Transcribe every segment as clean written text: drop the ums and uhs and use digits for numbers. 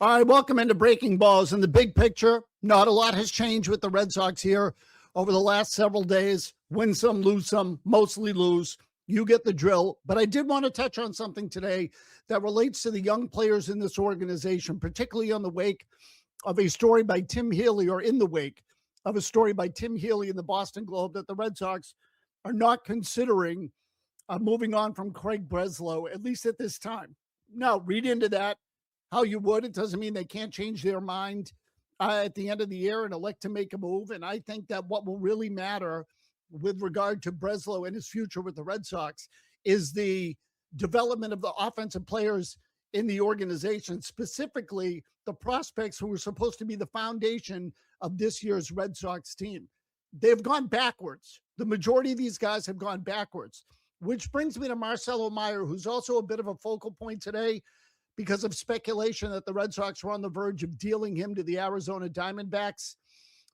All right, welcome into Breaking Balls. In the big picture, not a lot has changed with the Red Sox here over the last several days. Win some, lose some, mostly lose. You get the drill. But I did want to touch on something today that relates to the young players in this organization, particularly on the wake of a story by Tim Healy, or in the wake of a story by Tim Healy in the Boston Globe, that the Red Sox are not considering moving on from Craig Breslow, at least at this time. Now, read into that how you would. It doesn't mean they can't change their mind at the end of the year and elect to make a move. And I think that what will really matter with regard to Breslow and his future with the Red Sox is the development of the offensive players in the organization, specifically the prospects who were supposed to be the foundation of this year's Red Sox team. They've gone backwards. The majority of these guys have gone backwards, which brings me to Marcelo Meyer, who's also a bit of a focal point today because of speculation that the Red Sox were on the verge of dealing him to the Arizona Diamondbacks.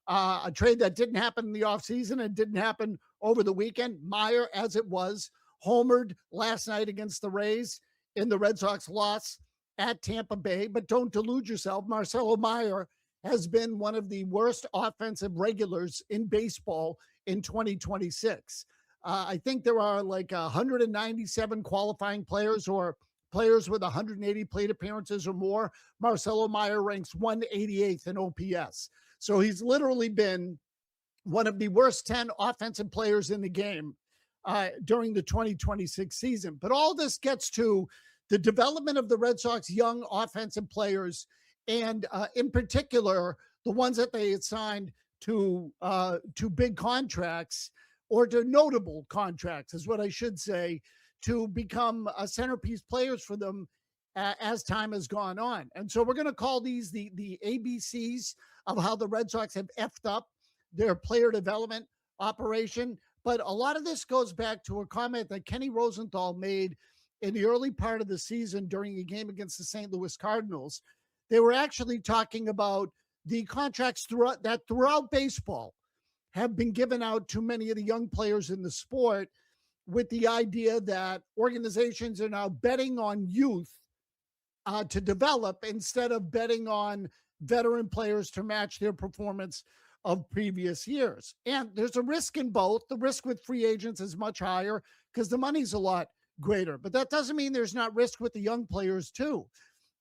A trade that didn't happen in the offseason and didn't happen over the weekend. Meyer, as it was, homered last night against the Rays in the Red Sox loss at Tampa Bay. But don't delude yourself. Marcelo Meyer has been one of the worst offensive regulars in baseball in 2026. I think there are like 197 qualifying players or players with 180 plate appearances or more. Marcelo Meyer ranks 188th in OPS. So he's literally been one of the worst 10 offensive players in the game during the 2026 season. But all this gets to the development of the Red Sox young offensive players, and in particular, the ones that they had signed to big contracts, or to notable contracts is what I should say, to become centerpiece players for them as time has gone on. And so we're going to call these the ABCs of how the Red Sox have effed up their player development operation. But a lot of this goes back to a comment that Kenny Rosenthal made in the early part of the season during a game against the St. Louis Cardinals. They were actually talking about the contracts throughout baseball have been given out to many of the young players in the sport, with the idea that organizations are now betting on youth to develop instead of betting on veteran players to match their performance of previous years. And there's a risk in both. The risk with free agents is much higher because the money's a lot greater, but that doesn't mean there's not risk with the young players too.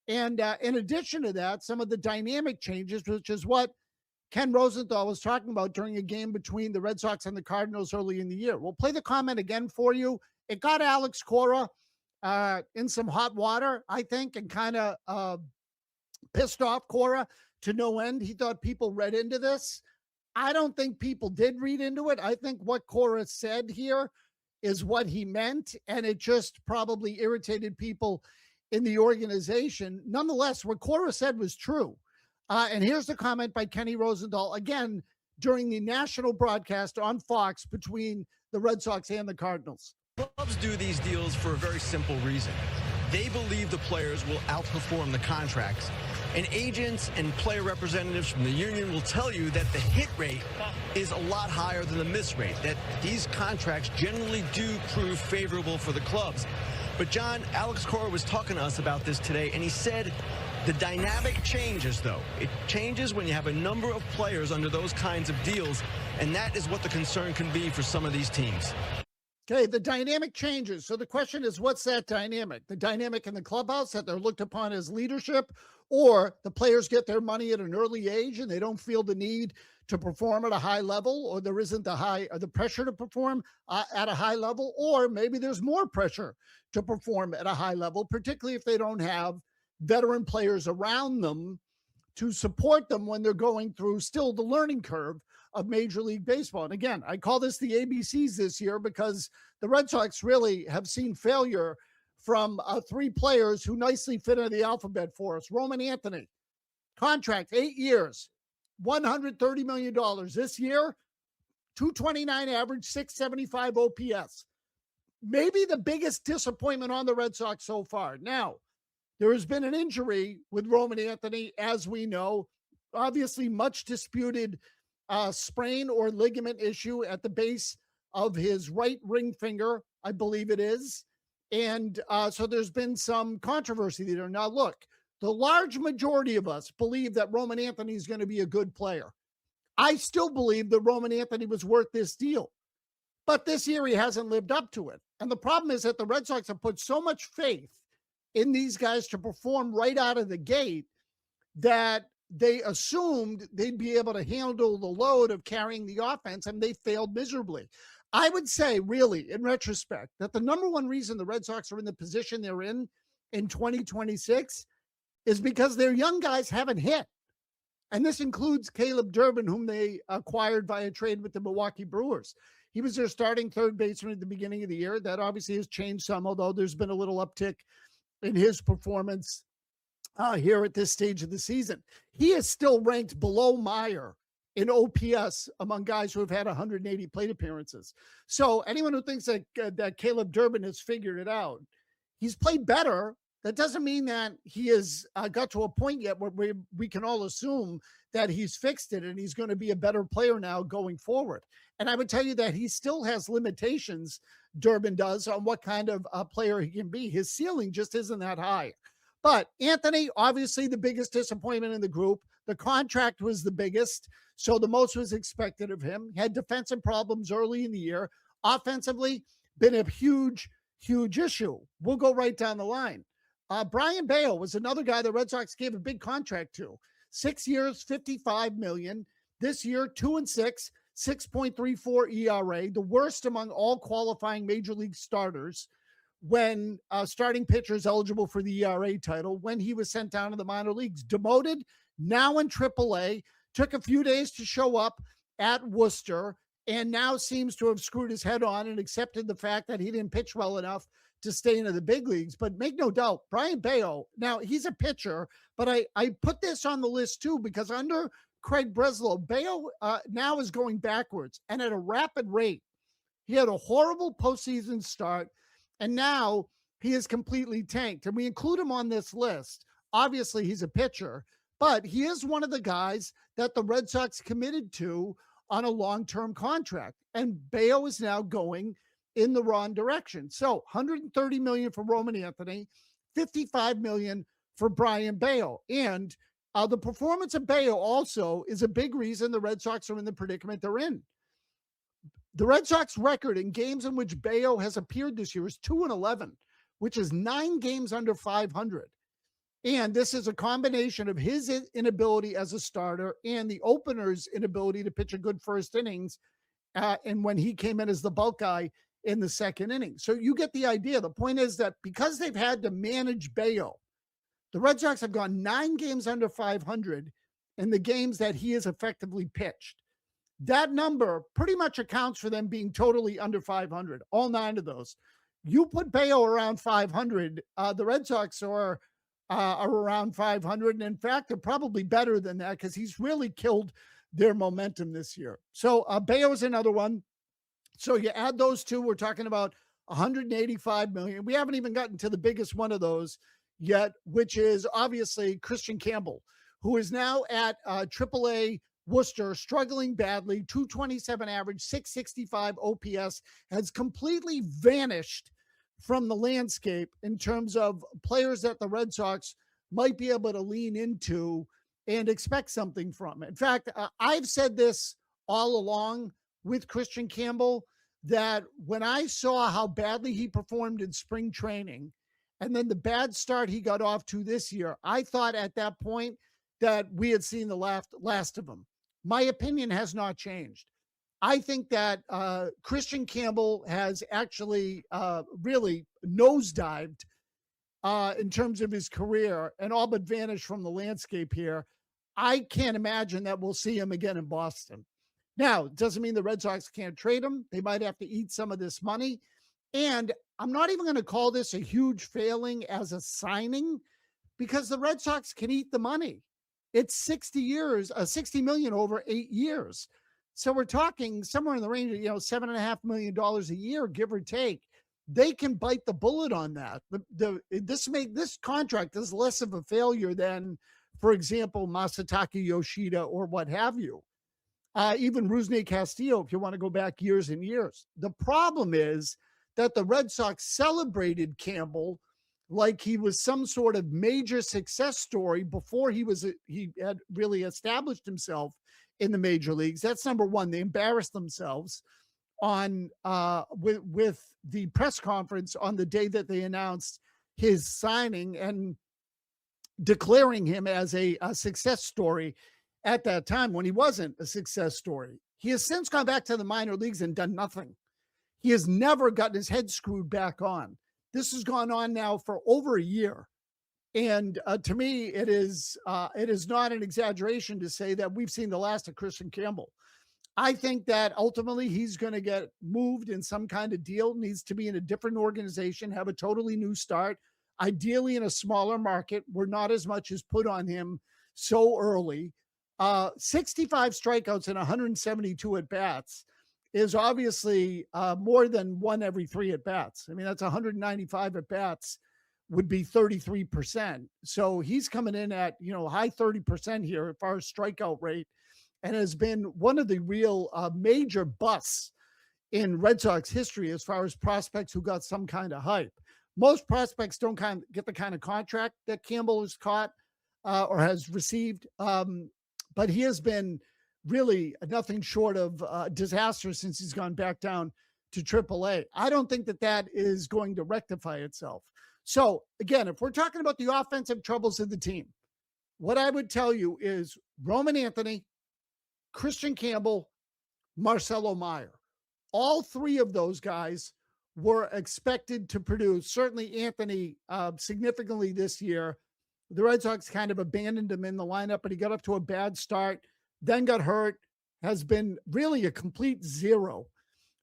And in addition to that, some of the dynamic changes, which is what Ken Rosenthal was talking about during a game between the Red Sox and the Cardinals early in the year. We'll play the comment again for you. It got Alex Cora in some hot water, I think, and kind of pissed off Cora to no end. He thought people read into this. I don't think people did read into it. I think what Cora said here is what he meant, and it just probably irritated people in the organization. Nonetheless, what Cora said was true. And here's the comment by Kenny Rosenthal, again, during the national broadcast on Fox between the Red Sox and the Cardinals. Clubs do these deals for a very simple reason. They believe the players will outperform the contracts. And agents and player representatives from the union will tell you that the hit rate is a lot higher than the miss rate, that these contracts generally do prove favorable for the clubs. But John, Alex Cora was talking to us about this today, and he said the dynamic changes, though. It changes when you have a number of players under those kinds of deals, and that is what the concern can be for some of these teams. Okay, the dynamic changes. So the question is, what's that dynamic? The dynamic in the clubhouse, that they're looked upon as leadership, or the players get their money at an early age and they don't feel the need to perform at a high level, or there isn't the pressure to perform at a high level, or maybe there's more pressure to perform at a high level, particularly if they don't have veteran players around them to support them when they're going through still the learning curve of Major League Baseball. And again, I call this the ABCs this year because the Red Sox really have seen failure from three players who nicely fit into the alphabet for us. Roman Anthony, contract, 8 years, $130 million. This year, 229 average, 675 OPS. Maybe the biggest disappointment on the Red Sox so far. Now, there has been an injury with Roman Anthony, as we know, obviously much disputed sprain or ligament issue at the base of his right ring finger, I believe it is. And so there's been some controversy there. Now, look, The large majority of us believe that Roman Anthony is going to be a good player. I still believe that Roman Anthony was worth this deal. But this year, he hasn't lived up to it. And the problem is that the Red Sox have put so much faith in these guys to perform right out of the gate that they assumed they'd be able to handle the load of carrying the offense, and they failed miserably. I would say, really, in retrospect, that the number one reason the Red Sox are in the position they're in 2026 is because their young guys haven't hit. And this includes Caleb Durbin, whom they acquired via trade with the Milwaukee Brewers. He was their starting third baseman at the beginning of the year. That obviously has changed some, although there's been a little uptick in his performance here at this stage of the season. He is still ranked below Meyer in OPS among guys who have had 180 plate appearances. So anyone who thinks that Caleb Durbin has figured it out, he's played better. That doesn't mean that he has got to a point yet where we can all assume that he's fixed it and he's going to be a better player now going forward. And I would tell you that he still has limitations, Durbin does, on what kind of player he can be. His ceiling just isn't that high. But Anthony, obviously the biggest disappointment in the group. The contract was the biggest, so the most was expected of him. He had defensive problems early in the year. Offensively, been a huge issue. We'll go right down the line. Brian Bayo was another guy the Red Sox gave a big contract to. 6 years, $55 million. This year, 2-6, 6.34 ERA, the worst among all qualifying major league starters when starting pitchers eligible for the ERA title when he was sent down to the minor leagues. Demoted, now in AAA, took a few days to show up at Worcester, and now seems to have screwed his head on and accepted the fact that he didn't pitch well enough to stay into the big leagues. But make no doubt, Brian Bayo, now he's a pitcher, but I put this on the list too, because under Craig Breslow, Bayo now is going backwards and at a rapid rate. He had a horrible postseason start, and now he is completely tanked. And we include him on this list. Obviously, he's a pitcher, but he is one of the guys that the Red Sox committed to on a long-term contract. And Bayo is now going in the wrong direction. So $130 million for Roman Anthony, $55 million for Brian Bayo. And the performance of Bayo also is a big reason the Red Sox are in the predicament they're in. The Red Sox record in games in which Bayo has appeared this year is 2-11, which is 9 games under 500. And this is a combination of his inability as a starter and the opener's inability to pitch a good first innings. And when he came in as the bulk guy in the second inning. So you get the idea. The point is that because they've had to manage Bayo, the Red Sox have gone 9 games under 500 in the games that he has effectively pitched. That number pretty much accounts for them being totally under 500, all 9 of those. You put Bayo around 500, the Red Sox are around 500. And in fact, they're probably better than that because he's really killed their momentum this year. So Bayo is another one. So you add those two, we're talking about $185 million. We haven't even gotten to the biggest one of those yet, which is obviously Christian Campbell, who is now at AAA Worcester, struggling badly, 227 average, 665 OPS, has completely vanished from the landscape in terms of players that the Red Sox might be able to lean into and expect something from. In fact, I've said this all along with Christian Campbell, that when I saw how badly he performed in spring training and then the bad start he got off to this year, I thought at that point that we had seen the last of him. My opinion has not changed. I think that Christian Campbell has actually really nosedived in terms of his career and all but vanished from the landscape here. I can't imagine that we'll see him again in Boston. Now, it doesn't mean the Red Sox can't trade him. They might have to eat some of this money. And I'm not even going to call this a huge failing as a signing because the Red Sox can eat the money. It's 60 million over 8 years. So we're talking somewhere in the range of, $7.5 million a year, give or take. They can bite the bullet on that. This contract is less of a failure than, for example, Masataka Yoshida or what have you. Even Rusney Castillo, if you want to go back years and years. The problem is that the Red Sox celebrated Campbell like he was some sort of major success story before he had really established himself in the major leagues. That's number one. They embarrassed themselves on with the press conference on the day that they announced his signing and declaring him as a success story at that time when he wasn't a success story. He has since gone back to the minor leagues and done nothing. He has never gotten his head screwed back on. This has gone on now for over a year. And to me, it is not an exaggeration to say that we've seen the last of Christian Campbell. I think that ultimately he's going to get moved in some kind of deal, needs to be in a different organization, have a totally new start, ideally in a smaller market where not as much is put on him so early. 65 strikeouts and 172 at bats is obviously more than one every three at bats. I mean, that's 195 at bats would be 33%. So he's coming in at, high 30% here as far as strikeout rate, and has been one of the real major busts in Red Sox history as far as prospects who got some kind of hype. Most prospects don't get the kind of contract that Campbell has caught or has received. But he has been really nothing short of disaster since he's gone back down to AAA. I don't think that is going to rectify itself. So again, if we're talking about the offensive troubles of the team, what I would tell you is Roman Anthony, Christian Campbell, Marcelo Meyer. All three of those guys were expected to produce, certainly Anthony significantly this year. The Red Sox kind of abandoned him in the lineup, but he got up to a bad start, then got hurt, has been really a complete zero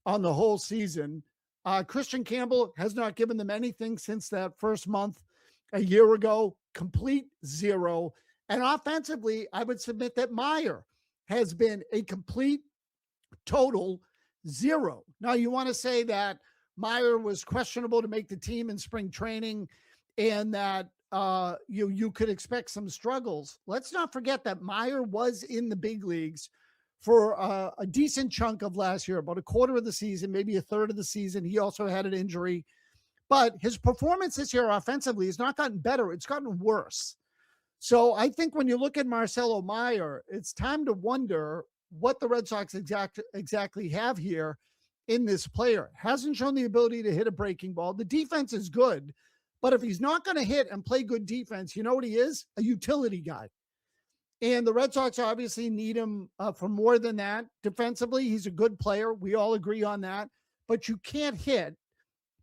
on the whole season. Christian Campbell has not given them anything since that first month a year ago, complete zero. And offensively, I would submit that Meyer has been a complete total zero. Now, you want to say that Meyer was questionable to make the team in spring training and that you could expect some struggles. Let's not forget that Meyer was in the big leagues for a decent chunk of last year, about a quarter of the season, maybe a third of the season. He also had an injury, but his performance this year offensively has not gotten better. It's gotten worse. So I think when you look at Marcelo Meyer, it's time to wonder what the Red Sox exactly have here in this player. Hasn't shown the ability to hit a breaking ball. The defense is good, but if he's not going to hit and play good defense, you know what he is? A utility guy. And the Red Sox obviously need him for more than that. Defensively, he's a good player. We all agree on that. But you can't hit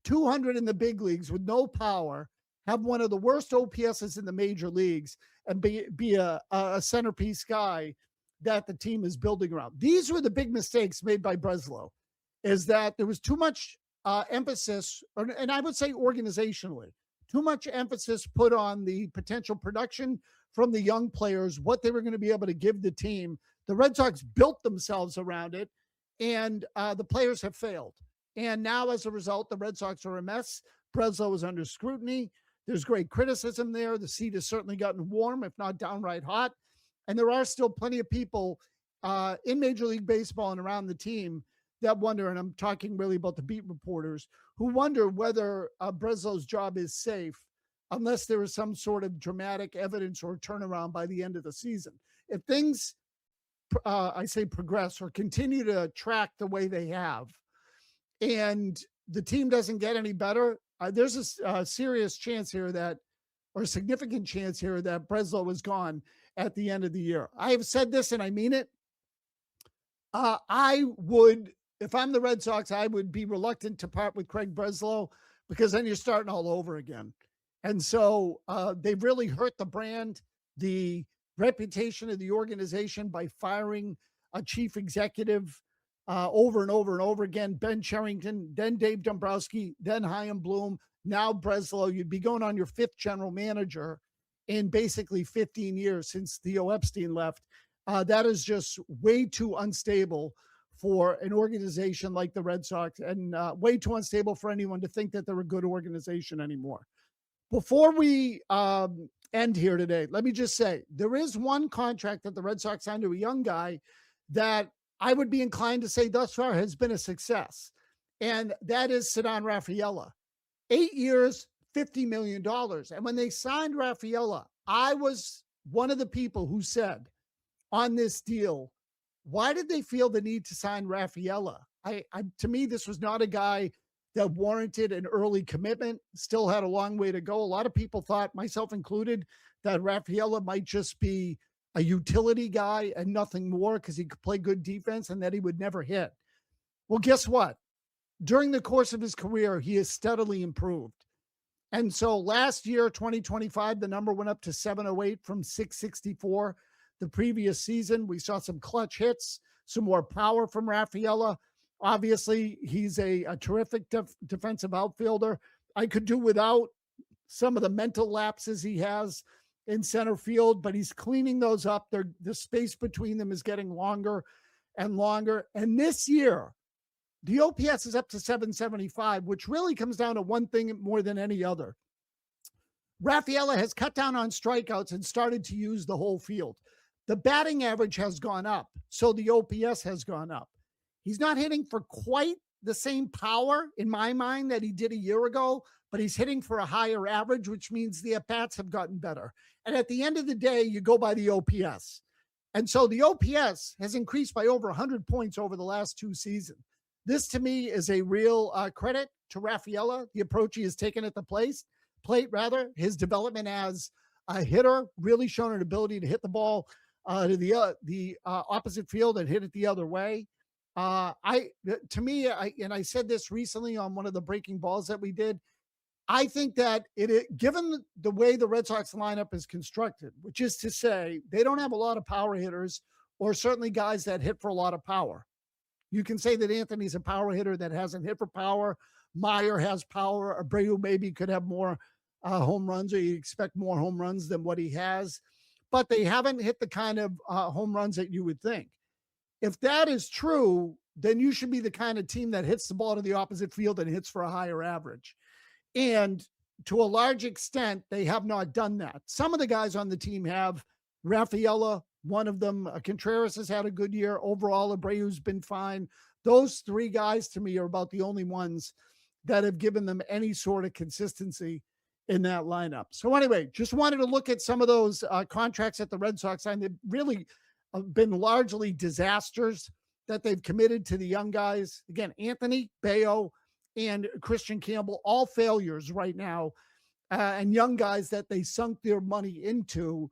200 in the big leagues with no power, have one of the worst OPSs in the major leagues, and be a centerpiece guy that the team is building around. These were the big mistakes made by Breslow, is that there was too much emphasis, and I would say organizationally, too much emphasis put on the potential production from the young players, what they were going to be able to give the team. The Red Sox built themselves around it, and the players have failed. And now, as a result, the Red Sox are a mess. Breslow is under scrutiny. There's great criticism there. The seat has certainly gotten warm, if not downright hot. And there are still plenty of people in Major League Baseball and around the team that wonder, and I'm talking really about the beat reporters, who wonder whether Breslow's job is safe unless there is some sort of dramatic evidence or turnaround by the end of the season. If things, I say progress or continue to track the way they have, and the team doesn't get any better, there's a serious chance here that, or a significant chance here that Breslow is gone at the end of the year. I have said this and I mean it. I would, if I'm the Red Sox, I would be reluctant to part with Craig Breslow, because then you're starting all over again. And so they've really hurt the brand, the reputation of the organization by firing a chief executive over and over and over again. Ben Cherington, then Dave Dombrowski, then Chaim Bloom, now Breslow. You'd be going on your fifth general manager in basically 15 years since Theo Epstein left. That is just way too unstable for an organization like the Red Sox, and way too unstable for anyone to think that they're a good organization anymore. Before we end here today, let me just say, there is one contract that the Red Sox signed to a young guy that I would be inclined to say thus far has been a success, and that is Ceddanne Rafaela. 8 years, $50 million. And when they signed Rafaela, I was one of the people who said on this deal, why did they feel the need to sign Rafaela? To me, this was not a guy that warranted an early commitment, still had a long way to go. A lot of people thought, myself included, that Rafaela might just be a utility guy and nothing more because he could play good defense and that he would never hit. Well, guess what? During the course of his career, he has steadily improved. And so last year, 2025, the number went up to 708 from 664. The previous season, we saw some clutch hits, some more power from Rafaela. Obviously, he's a terrific defensive outfielder. I could do without some of the mental lapses he has in center field, but he's cleaning those up. The space between them is getting longer and longer. And this year, the OPS is up to 775, which really comes down to one thing more than any other. Rafaela has cut down on strikeouts and started to use the whole field. The batting average has gone up, so the OPS has gone up. He's not hitting for quite the same power, in my mind, that he did a year ago, but he's hitting for a higher average, which means the at-bats have gotten better. And at the end of the day, you go by the OPS. And so the OPS has increased by over 100 points over the last two seasons. This, to me, is a real credit to Rafaela, the approach he has taken at the plate, his development as a hitter, really shown an ability to hit the ball to the opposite field and hit it the other way. I said this recently on one of the breaking balls that we did. I think that given the way the Red Sox lineup is constructed, which is to say they don't have a lot of power hitters or certainly guys that hit for a lot of power. You can say that Anthony's a power hitter that hasn't hit for power. Meyer has power. Abreu maybe could have more home runs, or you expect more home runs than what he has. But they haven't hit the kind of home runs that you would think. If that is true, then you should be the kind of team that hits the ball to the opposite field and hits for a higher average. And to a large extent, they have not done that. Some of the guys on the team have. Rafaela, one of them. Contreras has had a good year. Overall, Abreu's been fine. Those three guys, to me, are about the only ones that have given them any sort of consistency in that lineup. So anyway, just wanted to look at some of those contracts that the Red Sox signed. They've really been largely disasters that they've committed to the young guys. Again, Anthony, Bayo, and Christian Campbell, all failures right now, and young guys that they sunk their money into.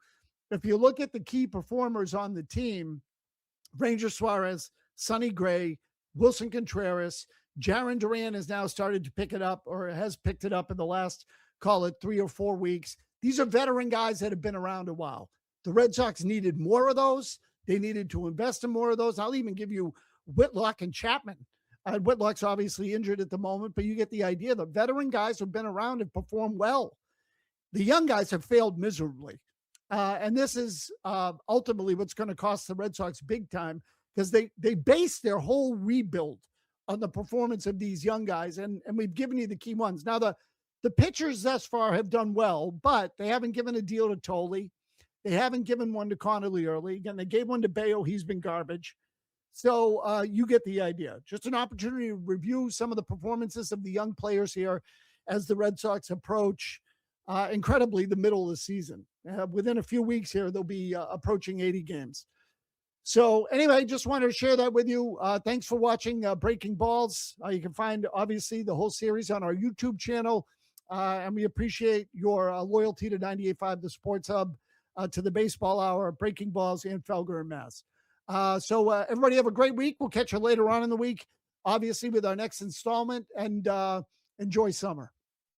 If you look at the key performers on the team, Ranger Suarez, Sonny Gray, Wilson Contreras, Jarren Duran has now started to pick it up, or has picked it up in the last, call it 3 or 4 weeks. These are veteran guys that have been around a while. The Red Sox needed more of those. They needed to invest in more of those. I'll even give you Whitlock and Chapman. Whitlock's obviously injured at the moment, but you get the idea. The veteran guys who've been around and performed well. The young guys have failed miserably. And this is ultimately what's going to cost the Red Sox big time, because they base their whole rebuild on the performance of these young guys. And we've given you the key ones. Now, the pitchers thus far have done well, but they haven't given a deal to Tolley. They haven't given one to Connolly early. Again, they gave one to Bayo. He's been garbage. So you get the idea. Just an opportunity to review some of the performances of the young players here as the Red Sox approach, incredibly, the middle of the season. Within a few weeks here, they'll be approaching 80 games. So anyway, just wanted to share that with you. Thanks for watching Breaking Balls. You can find, obviously, the whole series on our YouTube channel. And we appreciate your loyalty to 98.5, the Sports Hub, to the Baseball Hour, Breaking Balls, and Felger and Mass. So everybody have a great week. We'll catch you later on in the week, obviously, with our next installment, and enjoy summer.